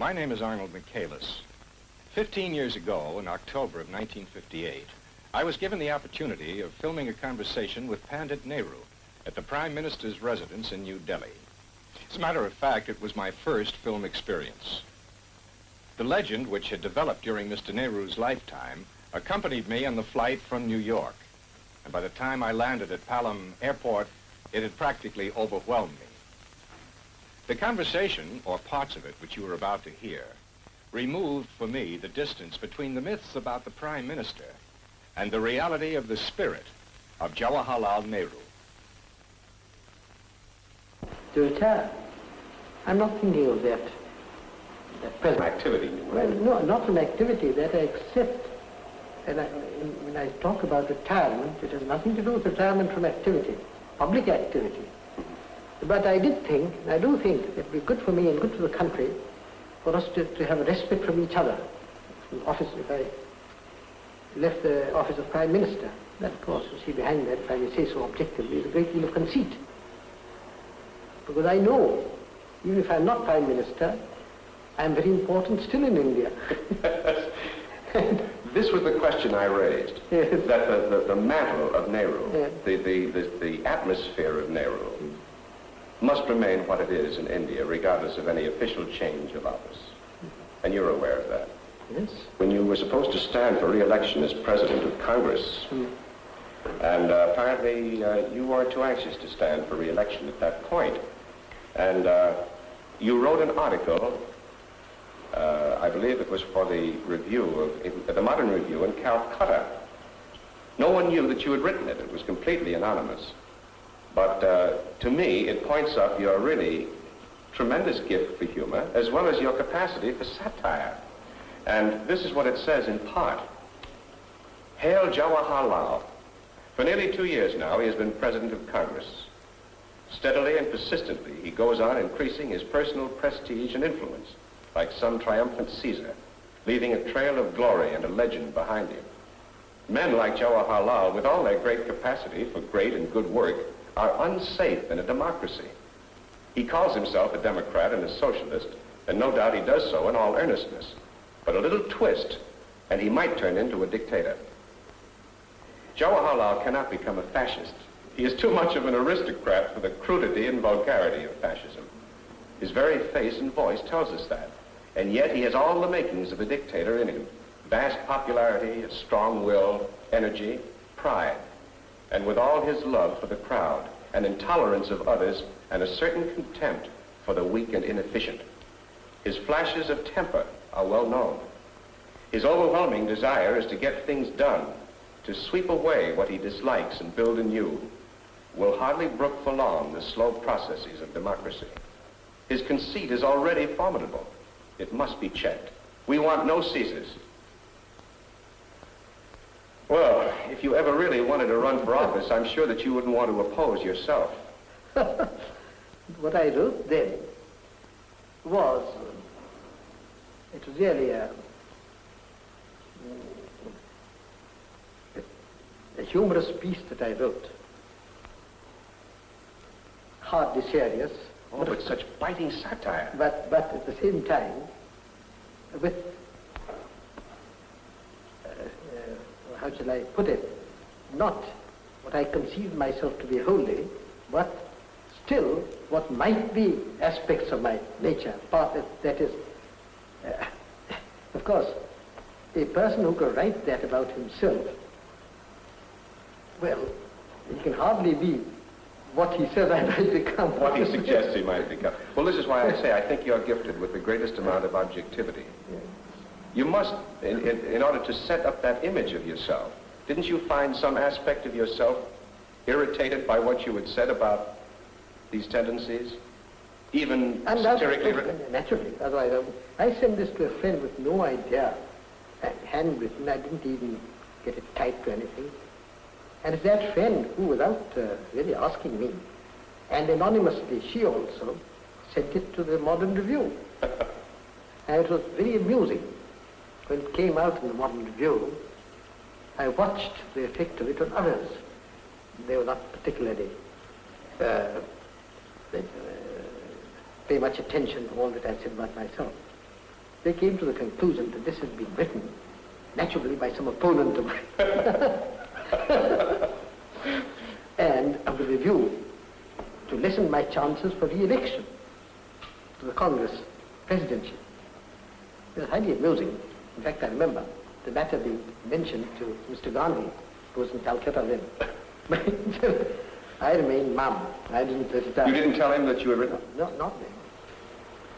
My name is Arnold Michaelis. 15 years ago, in October of 1958, I was given the opportunity of filming a conversation with Pandit Nehru at the Prime Minister's residence in New Delhi. As a matter of fact, it was my first film experience. The legend, which had developed during Mr. Nehru's lifetime, accompanied me on the flight from New York. And by the time I landed at Palam Airport, it had practically overwhelmed me. The conversation, or parts of it, which you were about to hear, removed for me the distance between the myths about the Prime Minister and the reality of the spirit of Jawaharlal Nehru. To retire, I'm not thinking of that present Activity. Well, no, not an activity that I accept. And when I talk about retirement, it has nothing to do with retirement from activity, public activity. But I do think it would be good for me and good for the country for us to have a respite from each other. From the office, if I left the office of Prime Minister, that, of course, you see behind that, if I may say so objectively, is a great deal of conceit. Because I know, even if I'm not Prime Minister, I'm very important still in India. This was the question I raised, yes. That the mantle of Nehru, yes. the atmosphere of Nehru, must remain what it is in India, regardless of any official change of office. And you're aware of that. Yes. When you were supposed to stand for re-election as President of Congress, and apparently you weren't too anxious to stand for re-election at that point. And you wrote an article, I believe it was for the review of the Modern Review in Calcutta. No one knew that you had written it. It was completely anonymous. But to me, it points up your really tremendous gift for humor, as well as your capacity for satire. And this is what it says in part. Hail Jawaharlal. For nearly 2 years now, he has been President of Congress. Steadily and persistently, he goes on increasing his personal prestige and influence, like some triumphant Caesar, leaving a trail of glory and a legend behind him. Men like Jawaharlal, with all their great capacity for great and good work, are unsafe in a democracy. He calls himself a Democrat and a socialist, and no doubt he does so in all earnestness. But a little twist, and he might turn into a dictator. Jawaharlal cannot become a fascist. He is too much of an aristocrat for the crudity and vulgarity of fascism. His very face and voice tells us that. And yet he has all the makings of a dictator in him. Vast popularity, a strong will, energy, pride. And with all his love for the crowd, an intolerance of others, and a certain contempt for the weak and inefficient. His flashes of temper are well known. His overwhelming desire is to get things done, to sweep away what he dislikes and build anew, will hardly brook for long the slow processes of democracy. His conceit is already formidable. It must be checked. We want no Caesars. Well, if you ever really wanted to run for office, I'm sure that you wouldn't want to oppose yourself. What I wrote then was, it was really a humorous piece that I wrote. Hardly serious. Oh, but such biting satire. But at the same time, with, how shall I put it, not what I conceive myself to be wholly, but still what might be aspects of my nature, part that is, of course, a person who can write that about himself, well, he can hardly be what he says I might become. What he suggests he might become. Well, this is why I say I think you're gifted with the greatest amount of objectivity. Yes. You must, in order to set up that image of yourself, didn't you find some aspect of yourself irritated by what you had said about these tendencies? Even satirically written? Naturally. Otherwise, I sent this to a friend with no idea. Handwritten, I didn't even get it typed or anything. And it's that friend who, without really asking me, and anonymously, she also sent it to the Modern Review. And it was very amusing. When it came out in the Modern Review, I watched the effect of it on others. They were not particularly pay much attention to all that I said about myself. they came to the conclusion that this had been written naturally by some opponent of mine. And of the review to lessen my chances for re-election to the Congress presidency. It was highly amusing. In fact, I remember the matter being mentioned to Mr. Gandhi, who was in Calcutta then. I remained mum. I didn't let it out. You didn't tell him that you had written? No, not then.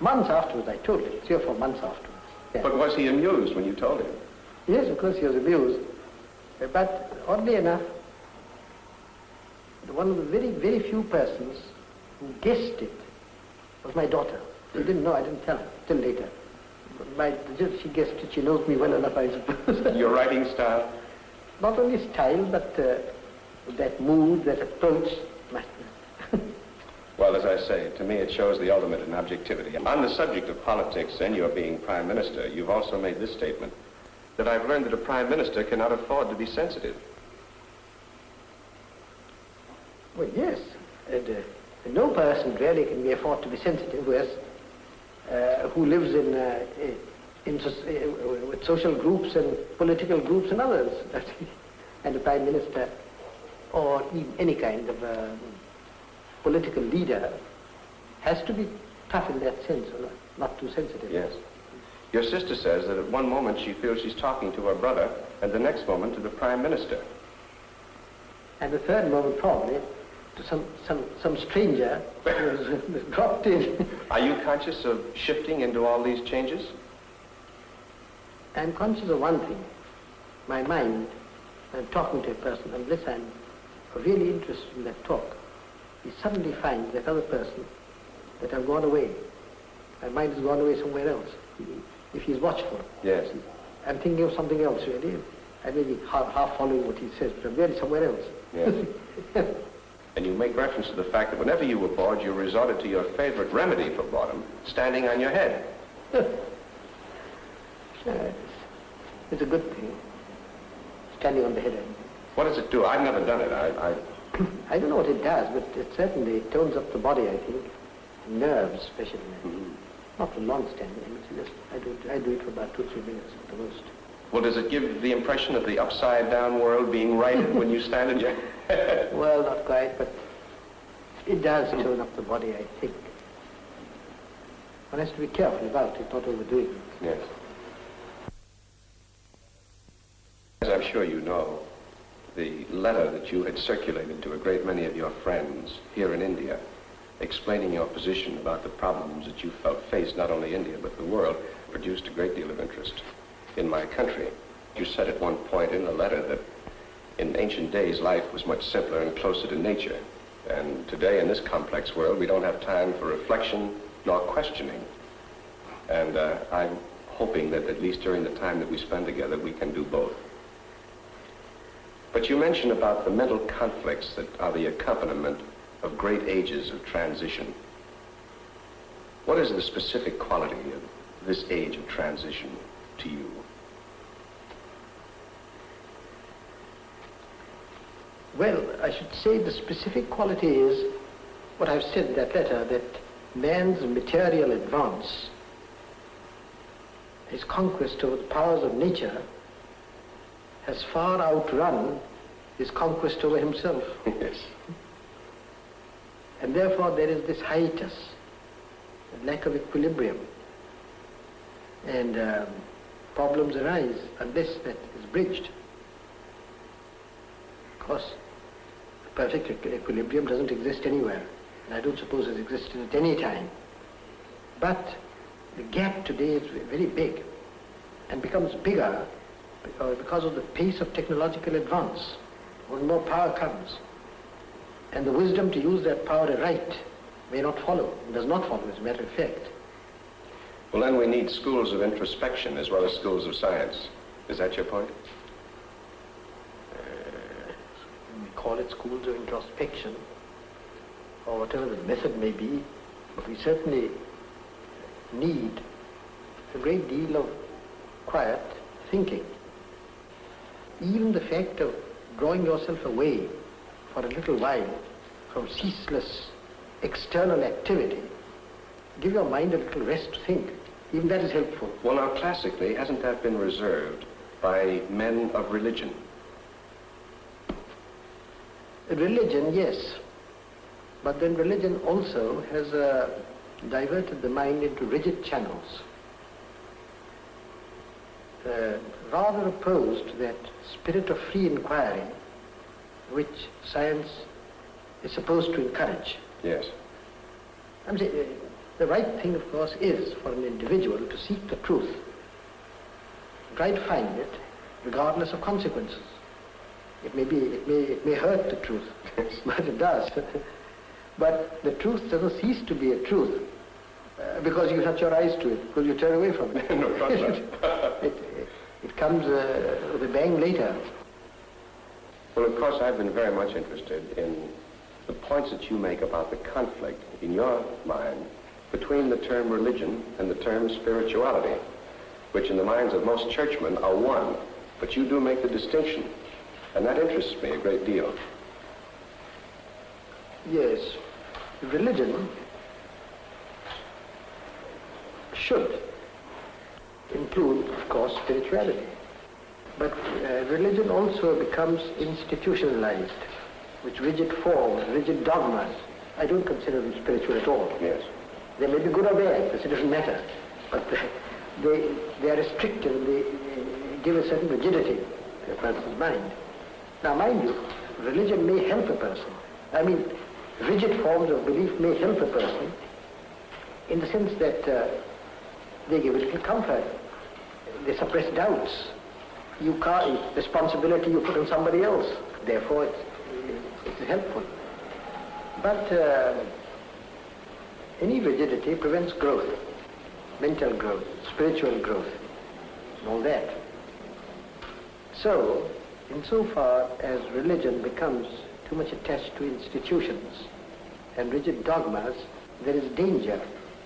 Months afterwards, I told him. 3 or 4 months afterwards. Yeah. But was he amused when you told him? Yes, of course he was amused. But oddly enough, one of the very, very few persons who guessed it was my daughter. She didn't know, I didn't tell her till later. She guessed it, she knows me well enough, I suppose. Your writing style? Not only style, but that mood, that approach. Well, as I say, to me it shows the ultimate in objectivity. On the subject of politics and your being prime minister, you've also made this statement, that I've learned that a prime minister cannot afford to be sensitive. Well, yes. And, no person really can be afford to be sensitive who lives with social groups and political groups and others. And a prime minister or any kind of political leader has to be tough in that sense, or not too sensitive. Yes. Your sister says that at one moment she feels she's talking to her brother, and the next moment to the prime minister. And the third moment probably to some stranger who was dropped in. Are you conscious of shifting into all these changes? I'm conscious of one thing. My mind, I'm talking to a person, unless I'm really interested in that talk, he suddenly finds that other person that I've gone away. My mind has gone away somewhere else. If he's watchful. Yes. I'm thinking of something else, really. I may be half following what he says, but I'm really somewhere else. Yes. And you make reference to the fact that whenever you were bored, you resorted to your favorite remedy for boredom, standing on your head. It's a good thing. Standing on the head. What does it do? I've never done it. I don't know what it does, but it certainly tones up the body, I think. Nerves, especially. Mm-hmm. Not for long standing. It's just, I do it for about 2 or 3 minutes at the most. Well, does it give the impression of the upside-down world being righted when you stand in your head? Well, not quite, but it does tone up the body, I think. One has to be careful about it, not overdoing it. Yes. As I'm sure you know, the letter that you had circulated to a great many of your friends here in India, explaining your position about the problems that you felt faced not only India but the world, produced a great deal of interest in my country. You said at one point in the letter that in ancient days life was much simpler and closer to nature. And today in this complex world we don't have time for reflection nor questioning. And I'm hoping that at least during the time that we spend together we can do both. But you mentioned about the mental conflicts that are the accompaniment of great ages of transition. What is the specific quality of this age of transition to you? Well, I should say the specific quality is what I've said in that letter, that man's material advance, his conquest over the powers of nature, has far outrun his conquest over himself. Yes. And therefore there is this hiatus, a lack of equilibrium. And problems arise unless that is bridged. Of course, perfect equilibrium doesn't exist anywhere. And I don't suppose it existed at any time. But the gap today is very big and becomes bigger because of the pace of technological advance. More and more power comes. And the wisdom to use that power aright may not follow, does not follow, as a matter of fact. Well, then we need schools of introspection as well as schools of science. Is that your point? We call it schools of introspection, or whatever the method may be, but we certainly need a great deal of quiet thinking. Even the fact of drawing yourself away for a little while from ceaseless external activity, give your mind a little rest to think. Even that is helpful. Well, now, classically, hasn't that been reserved by men of religion? Religion, yes. But then religion also has diverted the mind into rigid channels. Rather opposed to that spirit of free inquiry which science is supposed to encourage. Yes. I'm saying, the right thing, of course, is for an individual to seek the truth, try to find it, regardless of consequences. It may hurt the truth, but it does. But the truth doesn't cease to be a truth because you shut your eyes to it, because you turn away from it. No, not it comes with a bang later. Well, of course, I've been very much interested in the points that you make about the conflict in your mind between the term religion and the term spirituality, which in the minds of most churchmen are one, but you do make the distinction, and that interests me a great deal. Yes, religion should include, of course, spirituality. But religion also becomes institutionalized, with rigid forms, rigid dogmas. I don't consider them spiritual at all. Yes. They may be good or bad, it doesn't matter. But they are restrictive and they give a certain rigidity to a person's mind. Now, mind you, religion may help a person. I mean, rigid forms of belief may help a person in the sense that they give a little comfort. They suppress doubts. You can't, responsibility you put on somebody else. Therefore, it's helpful. But any rigidity prevents growth, mental growth, spiritual growth, and all that. So, insofar as religion becomes too much attached to institutions and rigid dogmas, there is danger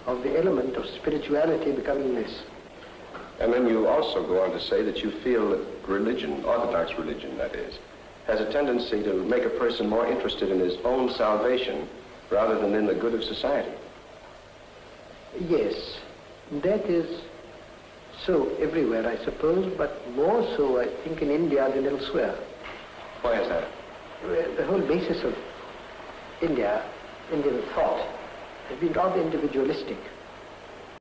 of the element of spirituality becoming less. And then you also go on to say that you feel that religion, Orthodox religion that is, has a tendency to make a person more interested in his own salvation rather than in the good of society. Yes, that is so everywhere, I suppose, but more so, I think, in India than elsewhere. Why is that? The whole basis of Indian thought has been rather individualistic.